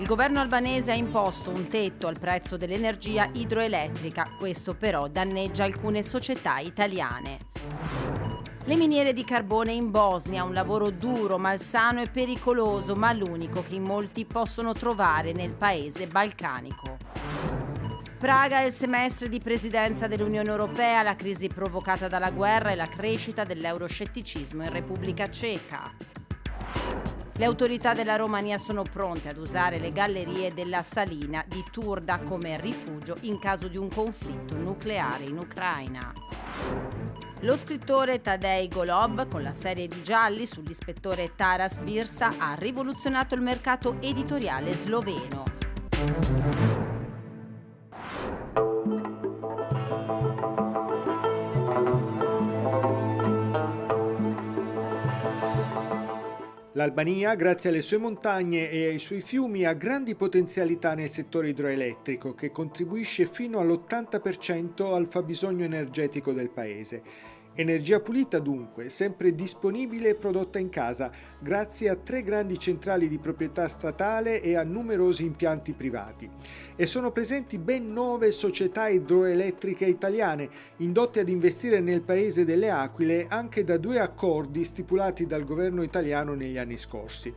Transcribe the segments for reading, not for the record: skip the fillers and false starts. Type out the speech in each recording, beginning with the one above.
Il governo albanese ha imposto un tetto al prezzo dell'energia idroelettrica, questo però danneggia alcune società italiane. Le miniere di carbone in Bosnia, un lavoro duro, malsano e pericoloso, ma l'unico che in molti possono trovare nel paese balcanico. Praga è il semestre di presidenza dell'Unione Europea, la crisi provocata dalla guerra e la crescita dell'euroscetticismo in Repubblica Ceca. Le autorità della Romania sono pronte ad usare le gallerie della salina di Turda come rifugio in caso di un conflitto nucleare in Ucraina. Lo scrittore Tadej Golob, con la serie di gialli sull'ispettore Taras Birsa, ha rivoluzionato il mercato editoriale sloveno. L'Albania, grazie alle sue montagne e ai suoi fiumi, ha grandi potenzialità nel settore idroelettrico, che contribuisce fino all'80% al fabbisogno energetico del paese. Energia pulita dunque, sempre disponibile e prodotta in casa, grazie a 3 grandi centrali di proprietà statale e a numerosi impianti privati. E sono presenti ben 9 società idroelettriche italiane, indotte ad investire nel paese delle Aquile anche da 2 accordi stipulati dal governo italiano negli anni scorsi.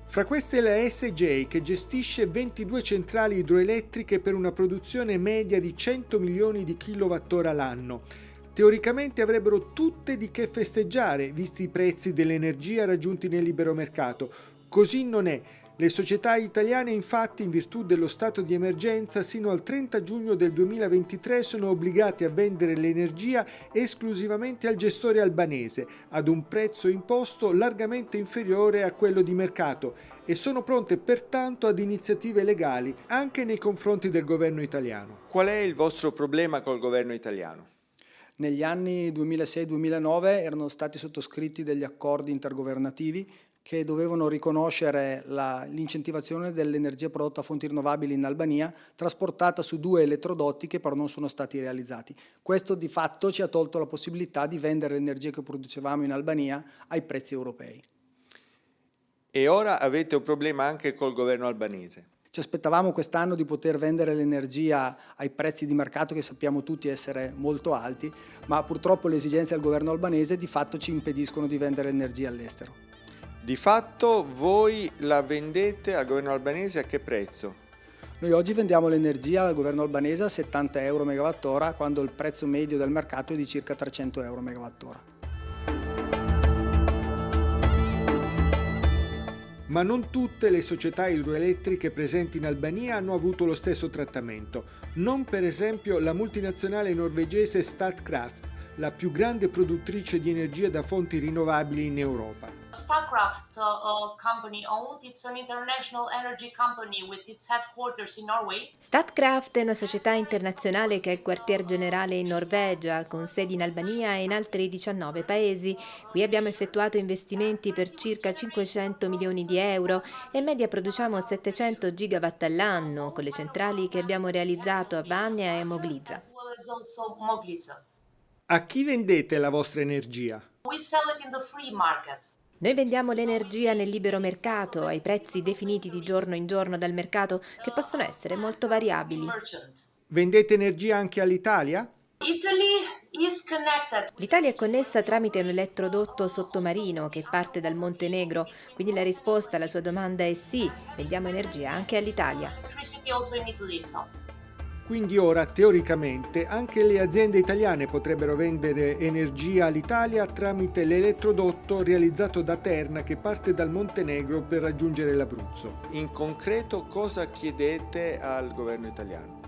Fra queste la SJ, che gestisce 22 centrali idroelettriche per una produzione media di 100 milioni di kilowattora l'anno. Teoricamente avrebbero tutte di che festeggiare, visti i prezzi dell'energia raggiunti nel libero mercato. Così non è. Le società italiane, infatti, in virtù dello stato di emergenza, sino al 30 giugno del 2023 sono obbligate a vendere l'energia esclusivamente al gestore albanese, ad un prezzo imposto largamente inferiore a quello di mercato, e sono pronte pertanto ad iniziative legali anche nei confronti del governo italiano. Qual è il vostro problema col governo italiano? Negli anni 2006-2009 erano stati sottoscritti degli accordi intergovernativi che dovevano riconoscere l'incentivazione dell'energia prodotta a fonti rinnovabili in Albania, trasportata su 2 elettrodotti che però non sono stati realizzati. Questo di fatto ci ha tolto la possibilità di vendere l'energia che producevamo in Albania ai prezzi europei. E ora avete un problema anche col governo albanese. Ci aspettavamo quest'anno di poter vendere l'energia ai prezzi di mercato che sappiamo tutti essere molto alti, ma purtroppo le esigenze del governo albanese di fatto ci impediscono di vendere l'energia all'estero. Di fatto voi la vendete al governo albanese a che prezzo? Noi oggi vendiamo l'energia al governo albanese a 70 euro megawattora, quando il prezzo medio del mercato è di circa 300 euro megawattora. Ma non tutte le società idroelettriche presenti in Albania hanno avuto lo stesso trattamento. Non per esempio la multinazionale norvegese Statkraft, la più grande produttrice di energia da fonti rinnovabili in Europa. Statkraft company owned, it's an international energy company with its headquarters in Norway. Statkraft è una società internazionale che ha il quartier generale in Norvegia, con sedi in Albania e in altri 19 paesi. Qui abbiamo effettuato investimenti per circa 500 milioni di euro e in media produciamo 700 gigawatt all'anno, con le centrali che abbiamo realizzato a Vanja e Mogliza. As well as also Mogliza. A chi vendete la vostra energia? We sell it in the free market. Noi vendiamo l'energia nel libero mercato, ai prezzi definiti di giorno in giorno dal mercato, che possono essere molto variabili. Merchant. Vendete energia anche all'Italia? Italy is connected. L'Italia è connessa tramite un elettrodotto sottomarino che parte dal Montenegro, quindi la risposta alla sua domanda è sì, vendiamo energia anche all'Italia. Electricity also in Italy itself. Quindi ora, teoricamente, anche le aziende italiane potrebbero vendere energia all'Italia tramite l'elettrodotto realizzato da Terna che parte dal Montenegro per raggiungere l'Abruzzo. In concreto cosa chiedete al governo italiano?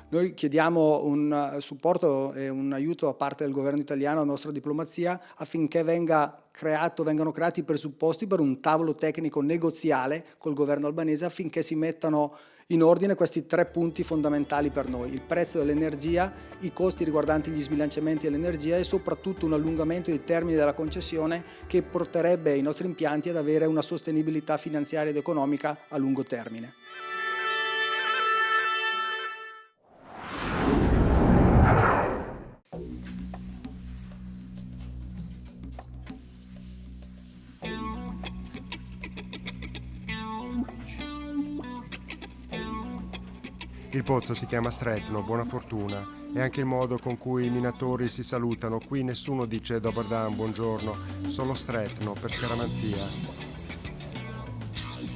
Noi chiediamo un supporto e un aiuto da parte del governo italiano alla nostra diplomazia affinché vengano creati i presupposti per un tavolo tecnico negoziale col governo albanese affinché si mettano in ordine questi 3 punti fondamentali per noi: il prezzo dell'energia, i costi riguardanti gli sbilanciamenti dell'energia e soprattutto un allungamento dei termini della concessione che porterebbe i nostri impianti ad avere una sostenibilità finanziaria ed economica a lungo termine. Il pozzo si chiama Stretno, buona fortuna. È anche il modo con cui i minatori si salutano. Qui nessuno dice Dobar dan, buongiorno, solo Stretno per scaramanzia.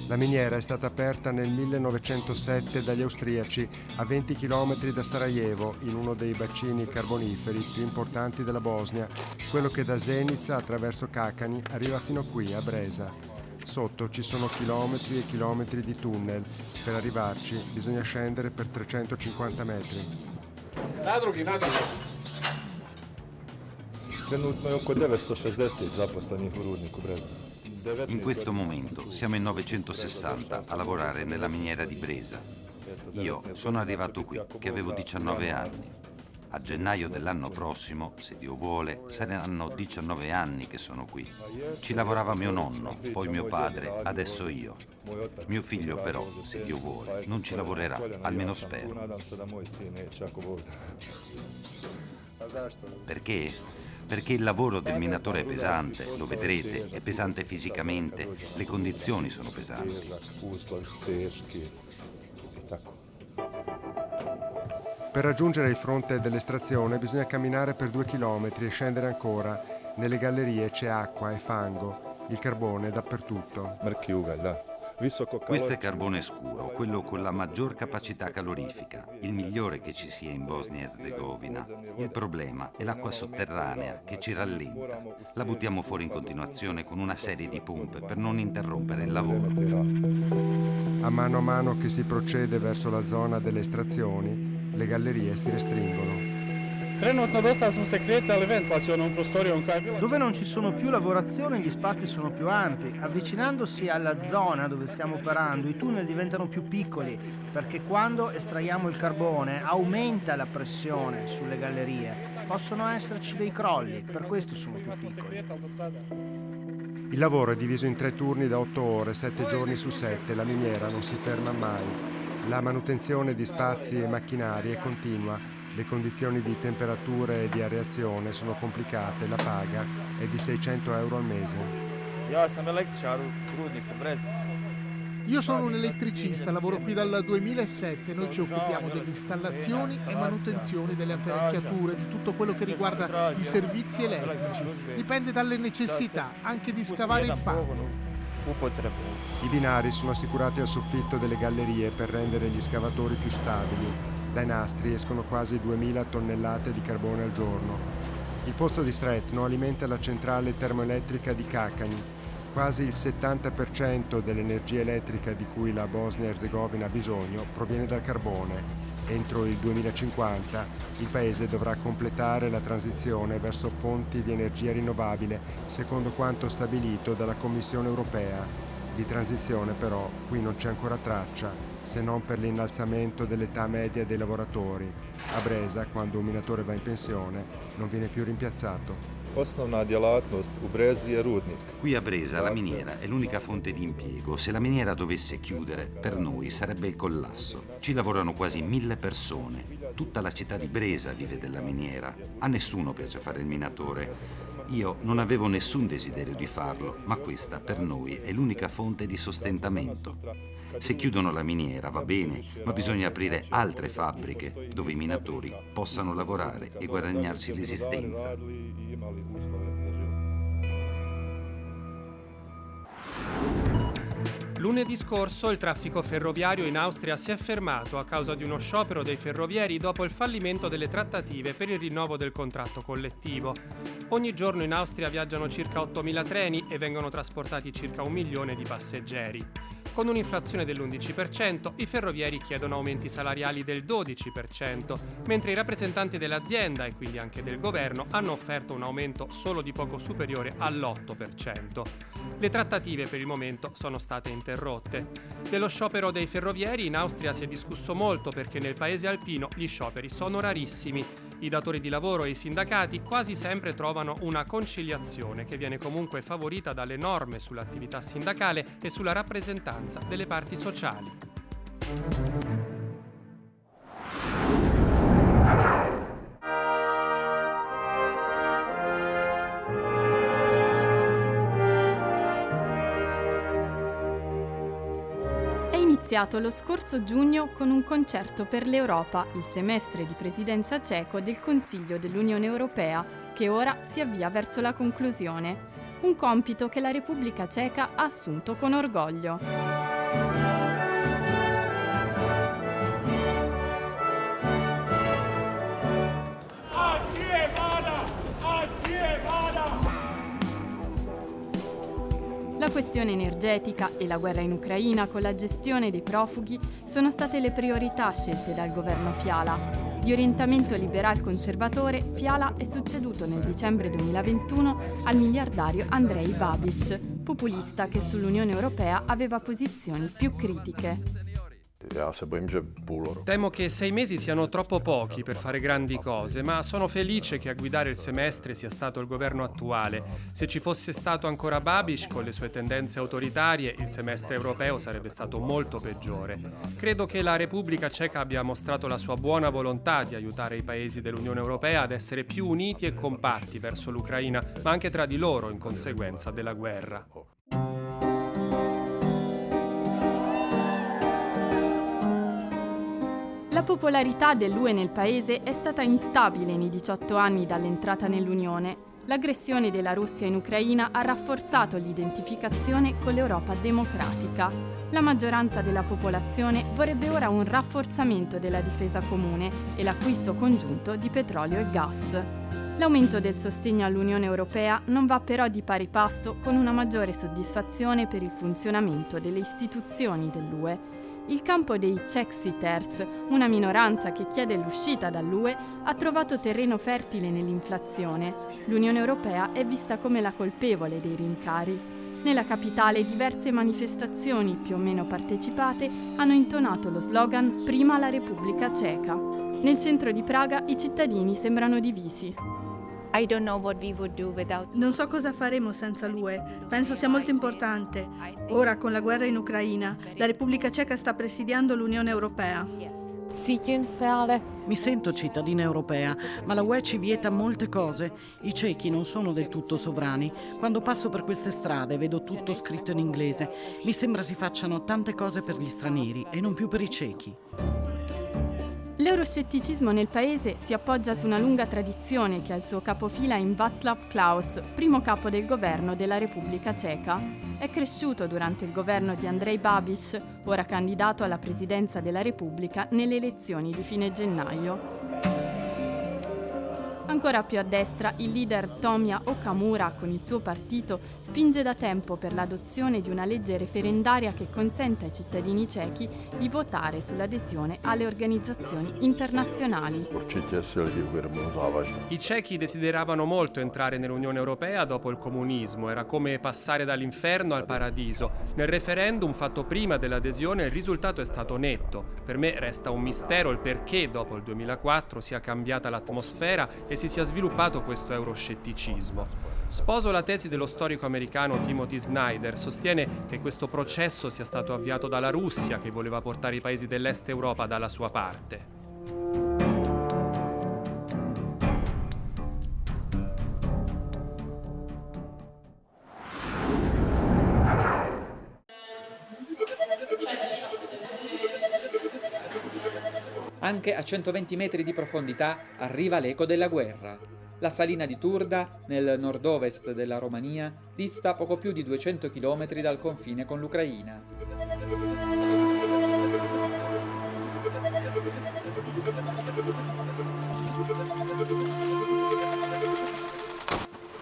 La miniera è stata aperta nel 1907 dagli austriaci a 20 km da Sarajevo, in uno dei bacini carboniferi più importanti della Bosnia, quello che da Zenica attraverso Kakani arriva fino qui, a Breza. Sotto ci sono chilometri e chilometri di tunnel. Per arrivarci bisogna scendere per 350 metri. Trenutno je oko 960 zaposlenih u rudniku Breza. In questo momento siamo in 960 a lavorare nella miniera di Breza. Io sono arrivato qui che avevo 19 anni. A gennaio dell'anno prossimo, se Dio vuole, saranno 19 anni che sono qui. Ci lavorava mio nonno, poi mio padre, adesso io. Mio figlio però, se Dio vuole, non ci lavorerà, almeno spero. Perché? Perché il lavoro del minatore è pesante, lo vedrete, è pesante fisicamente, le condizioni sono pesanti. Per raggiungere il fronte dell'estrazione bisogna camminare per 2 chilometri e scendere ancora. Nelle gallerie c'è acqua e fango, il carbone dappertutto. Questo è carbone scuro, quello con la maggior capacità calorifica, il migliore che ci sia in Bosnia e Erzegovina. Il problema è l'acqua sotterranea che ci rallenta. La buttiamo fuori in continuazione con una serie di pompe per non interrompere il lavoro. A mano che si procede verso la zona delle estrazioni, le gallerie si restringono. Dove non ci sono più lavorazioni, gli spazi sono più ampi. Avvicinandosi alla zona dove stiamo operando, i tunnel diventano più piccoli, perché quando estraiamo il carbone aumenta la pressione sulle gallerie. Possono esserci dei crolli, per questo sono più piccoli. Il lavoro è diviso in 3 turni da 8 ore, 7 giorni su 7. La miniera non si ferma mai. La manutenzione di spazi e macchinari è continua. Le condizioni di temperatura e di areazione sono complicate, la paga è di 600 euro al mese. Io sono un elettricista, lavoro qui dal 2007, noi ci occupiamo delle installazioni e manutenzioni delle apparecchiature, di tutto quello che riguarda i servizi elettrici. Dipende dalle necessità, anche di scavare il fango. I binari sono assicurati al soffitto delle gallerie per rendere gli scavatori più stabili. Dai nastri escono quasi 2000 tonnellate di carbone al giorno. Il pozzo di Stretno alimenta la centrale termoelettrica di Kakani. Quasi il 70% dell'energia elettrica di cui la Bosnia-Erzegovina ha bisogno proviene dal carbone. Entro il 2050 il paese dovrà completare la transizione verso fonti di energia rinnovabile, secondo quanto stabilito dalla Commissione europea. Di transizione però qui non c'è ancora traccia, se non per l'innalzamento dell'età media dei lavoratori. A Breza, quando un minatore va in pensione, non viene più rimpiazzato. Osnovna djelatnost u Brezi je rudnik. Qui a Breza la miniera è l'unica fonte di impiego. Se la miniera dovesse chiudere, per noi sarebbe il collasso. Ci lavorano quasi 1000 persone. Tutta la città di Breza vive della miniera. A nessuno piace fare il minatore. Io non avevo nessun desiderio di farlo, ma questa per noi è l'unica fonte di sostentamento. Se chiudono la miniera va bene, ma bisogna aprire altre fabbriche dove i minatori possano lavorare e guadagnarsi l'esistenza. Lunedì scorso il traffico ferroviario in Austria si è fermato a causa di uno sciopero dei ferrovieri dopo il fallimento delle trattative per il rinnovo del contratto collettivo. Ogni giorno in Austria viaggiano circa 8.000 treni e vengono trasportati circa 1 milione di passeggeri. Con un'inflazione dell'11%, i ferrovieri chiedono aumenti salariali del 12%, mentre i rappresentanti dell'azienda e quindi anche del governo hanno offerto un aumento solo di poco superiore all'8%. Le trattative per il momento sono state interrotte. Dello sciopero dei ferrovieri in Austria si è discusso molto perché nel paese alpino gli scioperi sono rarissimi. I datori di lavoro e i sindacati quasi sempre trovano una conciliazione che viene comunque favorita dalle norme sull'attività sindacale e sulla rappresentanza delle parti sociali. iniziato lo scorso giugno con un concerto per l'Europa, il semestre di presidenza ceco del Consiglio dell'Unione Europea, che ora si avvia verso la conclusione. Un compito che la Repubblica Ceca ha assunto con orgoglio. La questione energetica e la guerra in Ucraina con la gestione dei profughi sono state le priorità scelte dal governo Fiala. Di orientamento liberal-conservatore, Fiala è succeduto nel dicembre 2021 al miliardario Andrej Babiš, populista che sull'Unione Europea aveva posizioni più critiche. Temo che 6 mesi siano troppo pochi per fare grandi cose, ma sono felice che a guidare il semestre sia stato il governo attuale. Se ci fosse stato ancora Babiš con le sue tendenze autoritarie, il semestre europeo sarebbe stato molto peggiore. Credo che la Repubblica Ceca abbia mostrato la sua buona volontà di aiutare i paesi dell'Unione Europea ad essere più uniti e compatti verso l'Ucraina, ma anche tra di loro in conseguenza della guerra. La popolarità dell'UE nel paese è stata instabile nei 18 anni dall'entrata nell'Unione. L'aggressione della Russia in Ucraina ha rafforzato l'identificazione con l'Europa democratica. La maggioranza della popolazione vorrebbe ora un rafforzamento della difesa comune e l'acquisto congiunto di petrolio e gas. L'aumento del sostegno all'Unione Europea non va però di pari passo con una maggiore soddisfazione per il funzionamento delle istituzioni dell'UE. Il campo dei Czech-sitters, una minoranza che chiede l'uscita dall'UE, ha trovato terreno fertile nell'inflazione. L'Unione Europea è vista come la colpevole dei rincari. Nella capitale diverse manifestazioni, più o meno partecipate, hanno intonato lo slogan «Prima la Repubblica Ceca». Nel centro di Praga i cittadini sembrano divisi. Non so cosa faremo senza l'UE. Penso sia molto importante. Ora, con la guerra in Ucraina, la Repubblica Ceca sta presidiando l'Unione Europea. Mi sento cittadina europea, ma la UE ci vieta molte cose. I cechi non sono del tutto sovrani. Quando passo per queste strade vedo tutto scritto in inglese. Mi sembra si facciano tante cose per gli stranieri e non più per i cechi. L'euroscetticismo nel paese si appoggia su una lunga tradizione che ha il suo capofila in Václav Klaus, primo capo del governo della Repubblica Ceca. È cresciuto durante il governo di Andrej Babiš, ora candidato alla presidenza della Repubblica nelle elezioni di fine gennaio. Ancora più a destra, il leader Tomia Okamura, con il suo partito, spinge da tempo per l'adozione di una legge referendaria che consenta ai cittadini cechi di votare sull'adesione alle organizzazioni internazionali. I cechi desideravano molto entrare nell'Unione Europea dopo il comunismo, era come passare dall'inferno al paradiso. Nel referendum fatto prima dell'adesione il risultato è stato netto. Per me resta un mistero il perché dopo il 2004 sia cambiata l'atmosfera e si sia sviluppato questo euroscetticismo. Sposo la tesi dello storico americano Timothy Snyder, sostiene che questo processo sia stato avviato dalla Russia che voleva portare i paesi dell'Est Europa dalla sua parte. Anche a 120 metri di profondità arriva l'eco della guerra. La salina di Turda, nel nord-ovest della Romania, dista poco più di 200 km dal confine con l'Ucraina.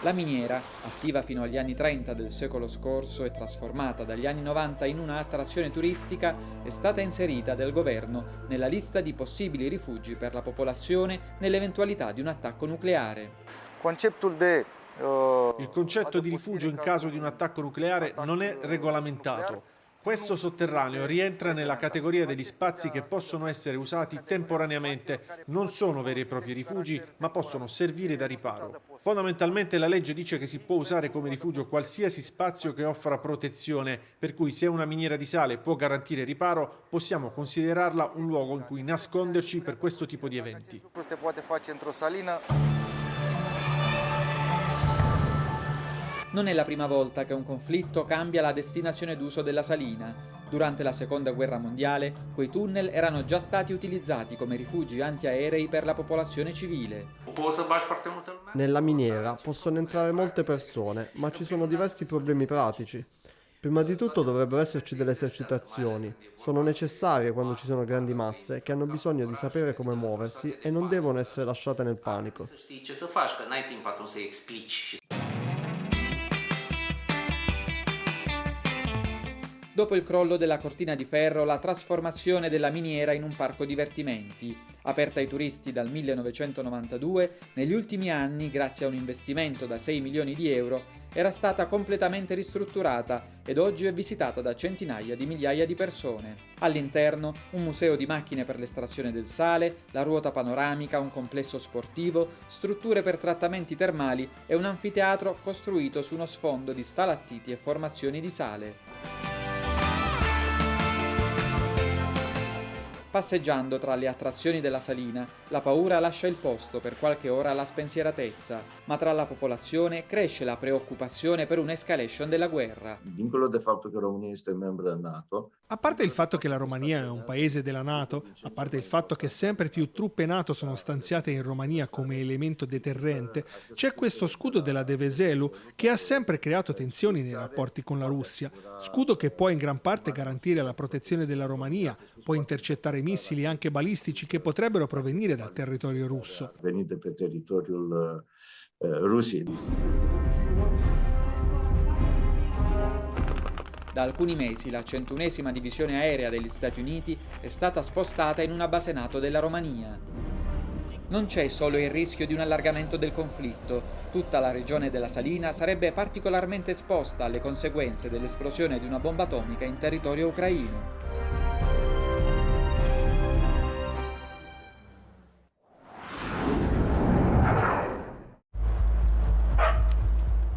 La miniera, attiva fino agli anni 30 del secolo scorso e trasformata dagli anni 90 in una attrazione turistica, è stata inserita dal governo nella lista di possibili rifugi per la popolazione nell'eventualità di un attacco nucleare. Il concetto di rifugio in caso di un attacco nucleare non è regolamentato. Questo sotterraneo rientra nella categoria degli spazi che possono essere usati temporaneamente, non sono veri e propri rifugi, ma possono servire da riparo. Fondamentalmente la legge dice che si può usare come rifugio qualsiasi spazio che offra protezione, per cui se una miniera di sale può garantire riparo, possiamo considerarla un luogo in cui nasconderci per questo tipo di eventi. Non è la prima volta che un conflitto cambia la destinazione d'uso della salina. Durante la Seconda Guerra Mondiale, quei tunnel erano già stati utilizzati come rifugi antiaerei per la popolazione civile. Nella miniera possono entrare molte persone, ma ci sono diversi problemi pratici. Prima di tutto dovrebbero esserci delle esercitazioni. Sono necessarie quando ci sono grandi masse che hanno bisogno di sapere come muoversi e non devono essere lasciate nel panico. Dopo il crollo della cortina di ferro, la trasformazione della miniera in un parco divertimenti. Aperta ai turisti dal 1992, negli ultimi anni, grazie a un investimento da 6 milioni di euro, era stata completamente ristrutturata ed oggi è visitata da centinaia di migliaia di persone. All'interno, un museo di macchine per l'estrazione del sale, la ruota panoramica, un complesso sportivo, strutture per trattamenti termali e un anfiteatro costruito su uno sfondo di stalattiti e formazioni di sale. Passeggiando tra le attrazioni della salina, la paura lascia il posto per qualche ora alla spensieratezza, ma tra la popolazione cresce la preoccupazione per un'escalation della guerra. Dincolo del fatto che Romania è membro della NATO. A parte il fatto che la Romania è un paese della NATO, a parte il fatto che sempre più truppe NATO sono stanziate in Romania come elemento deterrente, c'è questo scudo della Deveselu che ha sempre creato tensioni nei rapporti con la Russia, scudo che può in gran parte garantire la protezione della Romania, può intercettare missili anche balistici che potrebbero provenire dal territorio russo. Venite per territorio russo. Da alcuni mesi la 101esima divisione aerea degli Stati Uniti è stata spostata in una base NATO della Romania. Non c'è solo il rischio di un allargamento del conflitto, tutta la regione della Salina sarebbe particolarmente esposta alle conseguenze dell'esplosione di una bomba atomica in territorio ucraino.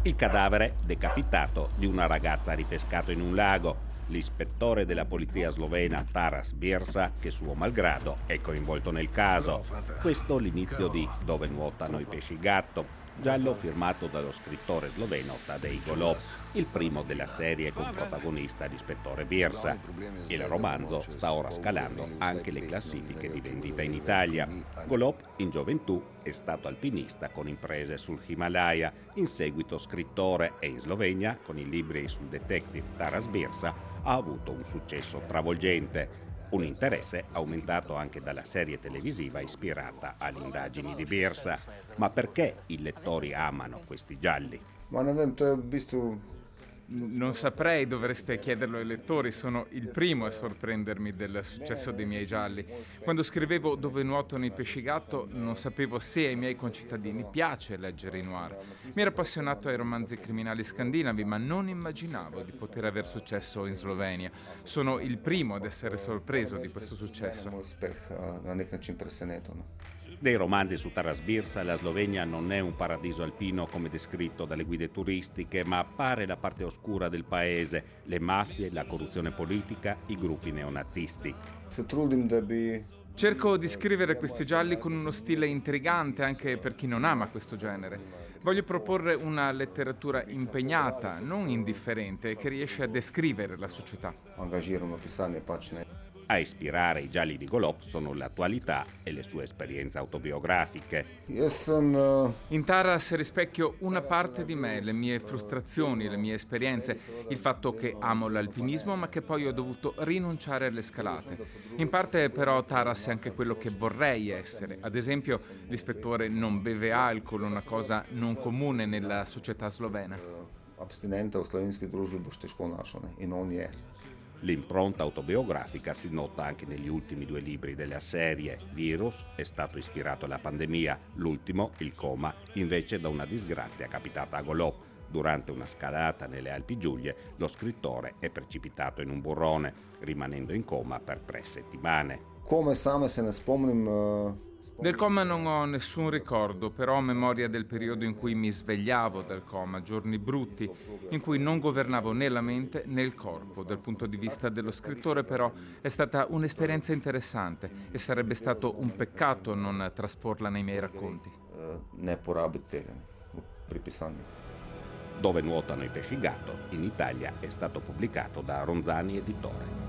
Il cadavere decapitato di una ragazza ripescato in un lago. L'ispettore della polizia slovena Taras Birsa, che suo malgrado è coinvolto nel caso. Questo l'inizio di Dove nuotano i pesci gatto, giallo firmato dallo scrittore sloveno Tadej Golob, il primo della serie con protagonista l'ispettore Birsa. Il romanzo sta ora scalando anche le classifiche di vendita in Italia. Golob in gioventù è stato alpinista con imprese sull'Himalaya, in seguito scrittore e in Slovenia con i libri sul detective Taras Birsa ha avuto un successo travolgente. Un interesse aumentato anche dalla serie televisiva ispirata alle indagini di Birsa. Ma perché i lettori amano questi gialli? Non saprei, dovreste chiederlo ai lettori, sono il primo a sorprendermi del successo dei miei gialli. Quando scrivevo Dove nuotano i pesci gatto non sapevo se ai miei concittadini piace leggere i noir. Mi ero appassionato ai romanzi criminali scandinavi, ma non immaginavo di poter aver successo in Slovenia. Sono il primo ad essere sorpreso di questo successo. Dei romanzi su Taras Birsa, la Slovenia non è un paradiso alpino come descritto dalle guide turistiche, ma appare la parte oscura del paese, le mafie, la corruzione politica, i gruppi neonazisti. Cerco di scrivere questi gialli con uno stile intrigante anche per chi non ama questo genere. Voglio proporre una letteratura impegnata, non indifferente, che riesce a descrivere la società. A ispirare i gialli di Golob sono l'attualità e le sue esperienze autobiografiche. In Taras rispecchio una parte di me, le mie frustrazioni, le mie esperienze, il fatto che amo l'alpinismo ma che poi ho dovuto rinunciare alle scalate. In parte però Taras è anche quello che vorrei essere. Ad esempio, l'ispettore non beve alcol, una cosa non comune nella società slovena. Abstinente v slovenski družbi boš težko našel in on je. L'impronta autobiografica si nota anche negli ultimi 2 libri della serie. Virus è stato ispirato alla pandemia, l'ultimo, Il coma, invece da una disgrazia capitata a Golob. Durante una scalata nelle Alpi Giulie, lo scrittore è precipitato in un burrone, rimanendo in coma per 3 settimane. Come same se ne spomnim. Del coma non ho nessun ricordo, però ho memoria del periodo in cui mi svegliavo dal coma, giorni brutti, in cui non governavo né la mente né il corpo. Dal punto di vista dello scrittore, però, è stata un'esperienza interessante e sarebbe stato un peccato non trasporla nei miei racconti. Ne porabiti tega pri pisanju. Dove nuotano i pesci gatto in Italia è stato pubblicato da Ronzani Editore.